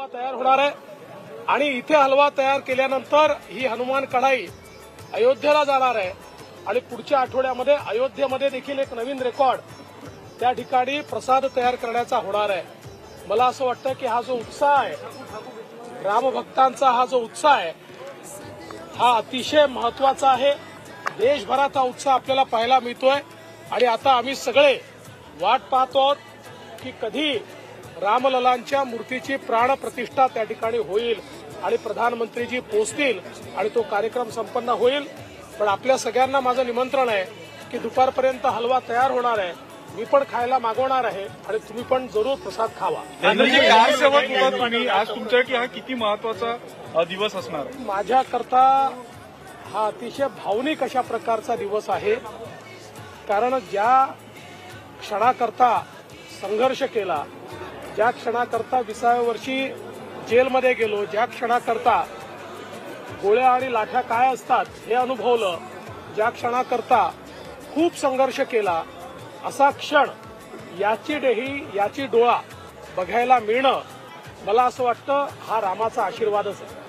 हलवा तयार होणार आहे आणि इथे हलवा तयार केल्यानंतर ही हनुमान कढाई अयोध्येला जाणार आहे आणि पुढच्या आठवड्यामध्ये अयोध्येमध्ये देखील एक नवीन रेकॉर्ड त्या ठिकाणी प्रसाद तयार करण्याचा होणार आहे। मला असं वाटतं की हा जो उत्साह आहे, रामभक्तांचा हा जो उत्साह आहे, हा अतिशय महत्वाचा आहे। देशभरात हा उत्साह आपल्याला पाहायला मिळतोय आणि आता आम्ही सगळे वाट पाहतो आहोत की कधी रामललांच्या मूर्तीची प्राणप्रतिष्ठा त्या ठिकाणी होईल आणि प्रधानमंत्रीजी पोहोचतील आणि तो कार्यक्रम संपन्न होईल। पण आपल्या सगळ्यांना माझं निमंत्रण आहे की दुपारपर्यंत हलवा तयार होणार आहे, मी पण खायला मागवणार आहे आणि तुम्ही पण जरूर प्रसाद खावा। कारसेवक होता तुम्ही, आज तुमच्यासाठी हा किती महत्वाचा दिवस असणार आहे? माझ्याकरता हा अतिशय भावनिक अशा प्रकारचा दिवस आहे, कारण ज्या क्षणाकरता संघर्ष केला, ज्या क्षणाकरता 20व्या वर्षी जेलमध्ये गेलो, ज्या क्षणाकरता गोळ्या आणि लाठ्या काय असतात हे अनुभवलं, ज्या क्षणाकरता खूप संघर्ष केला, असा क्षण याची डेही याची डोळा बघायला मिळणं, मला असं वाटतं हा रामाचा आशीर्वादच आहे।